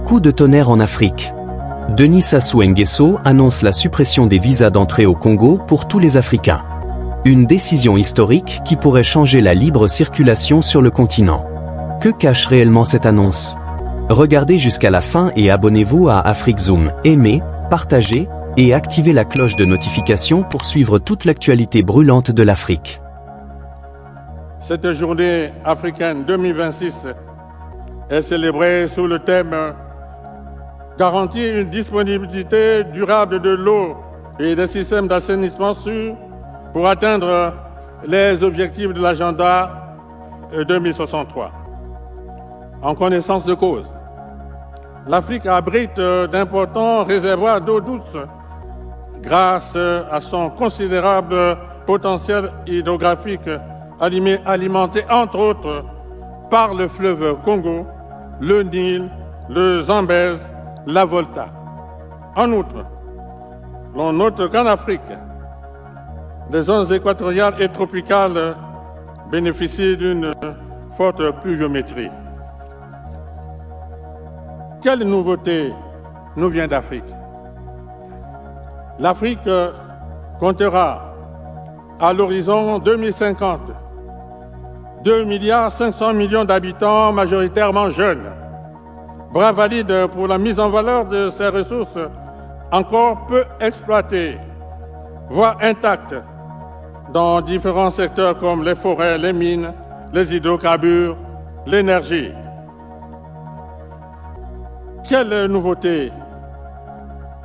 Coup de tonnerre en Afrique. Denis Sassou Nguesso annonce la suppression des visas d'entrée au Congo pour tous les Africains. Une décision historique qui pourrait changer la libre circulation sur le continent. Que cache réellement cette annonce? Regardez jusqu'à la fin et abonnez-vous à Afrique Zoom. Aimez, partagez et activez la cloche de notification pour suivre toute l'actualité brûlante de l'Afrique. Cette journée africaine 2026 est célébrée sous le thème « Garantir une disponibilité durable de l'eau et des systèmes d'assainissement sûrs pour atteindre les objectifs de l'agenda 2063 ». En connaissance de cause, l'Afrique abrite d'importants réservoirs d'eau douce grâce à son considérable potentiel hydrographique alimenté entre autres par le fleuve Congo, le Nil, le Zambèze, la Volta. En outre, l'on note qu'en Afrique, les zones équatoriales et tropicales bénéficient d'une forte pluviométrie. Quelle nouveauté nous vient d'Afrique? L'Afrique comptera à l'horizon 2050 2,5 milliards d'habitants majoritairement jeunes, bras valides pour la mise en valeur de ces ressources encore peu exploitées, voire intactes dans différents secteurs comme les forêts, les mines, les hydrocarbures, l'énergie. Quelle nouveauté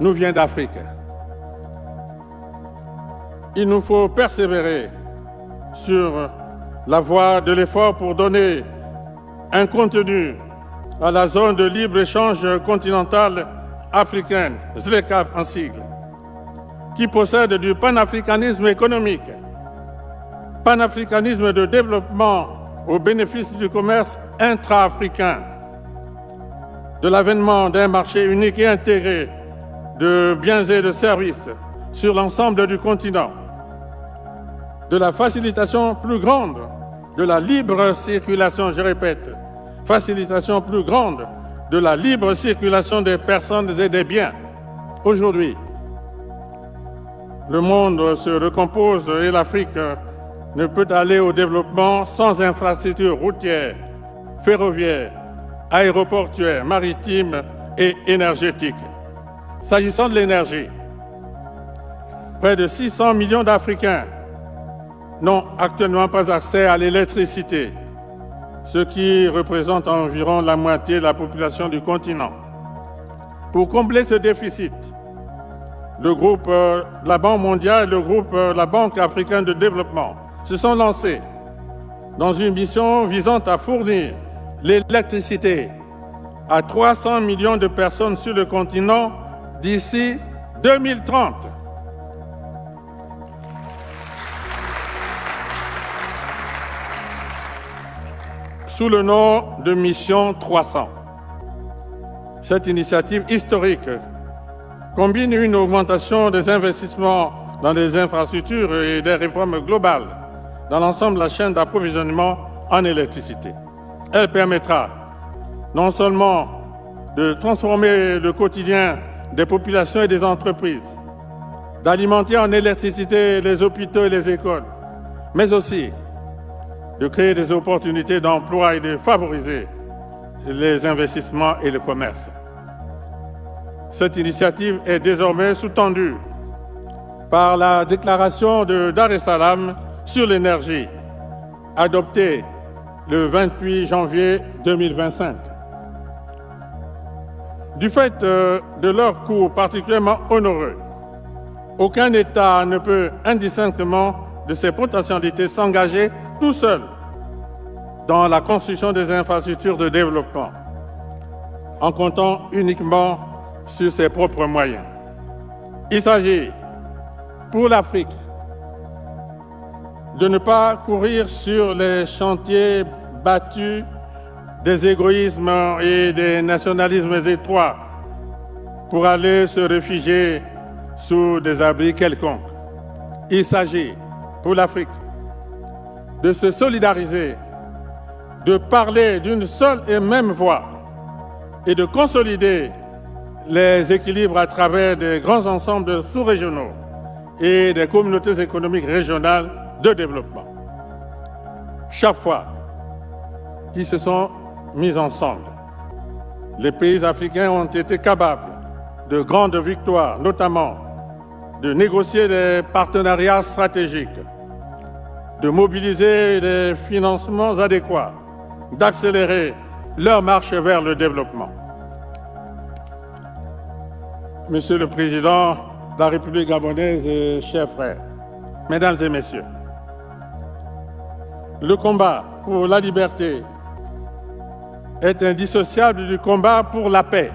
nous vient d'Afrique? Il nous faut persévérer sur la voie de l'effort pour donner un contenu à la zone de libre-échange continentale africaine, ZLECAf en sigle, qui possède du panafricanisme économique, panafricanisme de développement au bénéfice du commerce intra-africain, de l'avènement d'un marché unique et intégré de biens et de services sur l'ensemble du continent, de la facilitation plus grande de la libre circulation, je répète, facilitation plus grande de la libre circulation des personnes et des biens. Aujourd'hui, le monde se recompose et l'Afrique ne peut aller au développement sans infrastructures routières, ferroviaires, aéroportuaires, maritimes et énergétiques. S'agissant de l'énergie, près de 600 millions d'Africains n'ont actuellement pas accès à l'électricité, ce qui représente environ la moitié de la population du continent. Pour combler ce déficit, le groupe de la Banque mondiale et le groupe de la Banque africaine de développement se sont lancés dans une mission visant à fournir l'électricité à 300 millions de personnes sur le continent d'ici 2030. Sous le nom de Mission 300. Cette initiative historique combine une augmentation des investissements dans les infrastructures et des réformes globales dans l'ensemble de la chaîne d'approvisionnement en électricité. Elle permettra non seulement de transformer le quotidien des populations et des entreprises, d'alimenter en électricité les hôpitaux et les écoles, mais aussi de créer des opportunités d'emploi et de favoriser les investissements et le commerce. Cette initiative est désormais sous-tendue par la déclaration de Dar es Salaam sur l'énergie, adoptée le 28 janvier 2025. Du fait de leur coût particulièrement onéreux, aucun État ne peut indistinctement de ses potentialités s'engager tout seul dans la construction des infrastructures de développement, en comptant uniquement sur ses propres moyens. Il s'agit, pour l'Afrique, de ne pas courir sur les chantiers battus des égoïsmes et des nationalismes étroits pour aller se réfugier sous des abris quelconques. Il s'agit, pour l'Afrique, de se solidariser, de parler d'une seule et même voix et de consolider les équilibres à travers des grands ensembles sous-régionaux et des communautés économiques régionales de développement. Chaque fois qu'ils se sont mis ensemble, les pays africains ont été capables de grandes victoires, notamment de négocier des partenariats stratégiques, de mobiliser des financements adéquats, d'accélérer leur marche vers le développement. Monsieur le Président de la République gabonaise et chers frères, Mesdames et Messieurs, le combat pour la liberté est indissociable du combat pour la paix.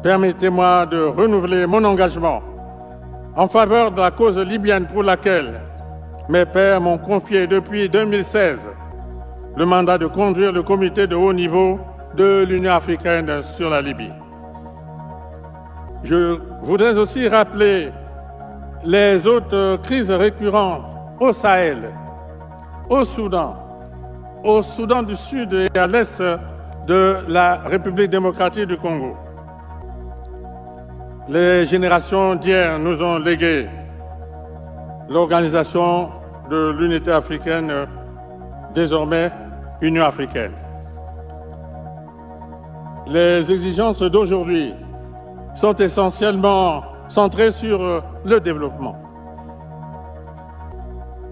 Permettez-moi de renouveler mon engagement en faveur de la cause libyenne pour laquelle mes pairs m'ont confié depuis 2016 le mandat de conduire le comité de haut niveau de l'Union africaine sur la Libye. Je voudrais aussi rappeler les autres crises récurrentes au Sahel, au Soudan du Sud et à l'est de la République démocratique du Congo. Les générations d'hier nous ont légué l'organisation de l'unité africaine, désormais Union africaine. Les exigences d'aujourd'hui sont essentiellement centrées sur le développement.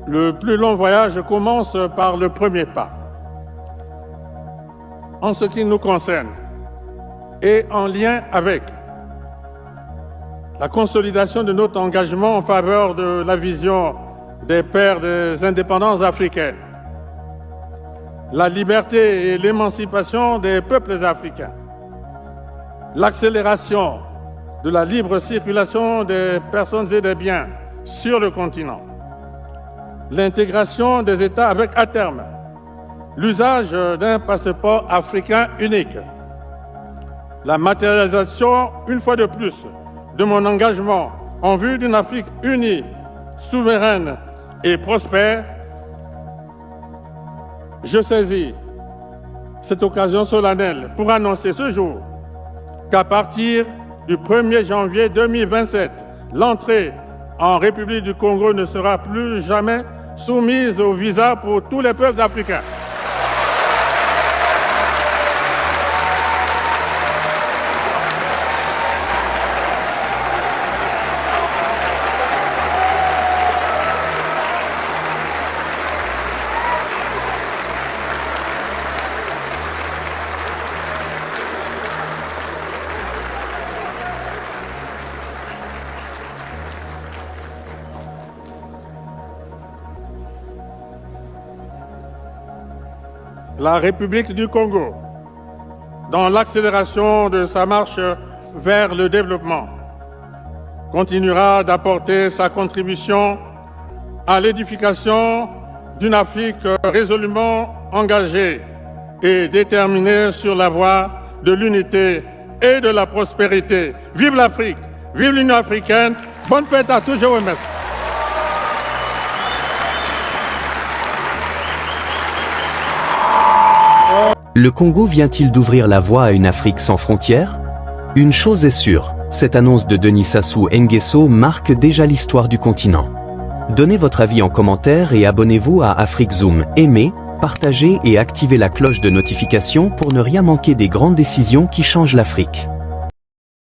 Le plus long voyage commence par le premier pas. En ce qui nous concerne et en lien avec la consolidation de notre engagement en faveur de la vision des pères des indépendances africaines, la liberté et l'émancipation des peuples africains, l'accélération de la libre circulation des personnes et des biens sur le continent, l'intégration des États avec, à terme, l'usage d'un passeport africain unique, la matérialisation, une fois de plus, de mon engagement en vue d'une Afrique unie, souveraine et prospère, je saisis cette occasion solennelle pour annoncer ce jour qu'à partir du 1er janvier 2027, l'entrée en République du Congo ne sera plus jamais soumise au visa pour tous les peuples africains. La République du Congo, dans l'accélération de sa marche vers le développement, continuera d'apporter sa contribution à l'édification d'une Afrique résolument engagée et déterminée sur la voie de l'unité et de la prospérité. Vive l'Afrique, vive l'Union africaine, bonne fête à tous, je vous remercie. Le Congo vient-il d'ouvrir la voie à une Afrique sans frontières? Une chose est sûre, cette annonce de Denis Sassou Nguesso marque déjà l'histoire du continent. Donnez votre avis en commentaire et abonnez-vous à Afrique Zoom. Aimez, partagez et activez la cloche de notification pour ne rien manquer des grandes décisions qui changent l'Afrique.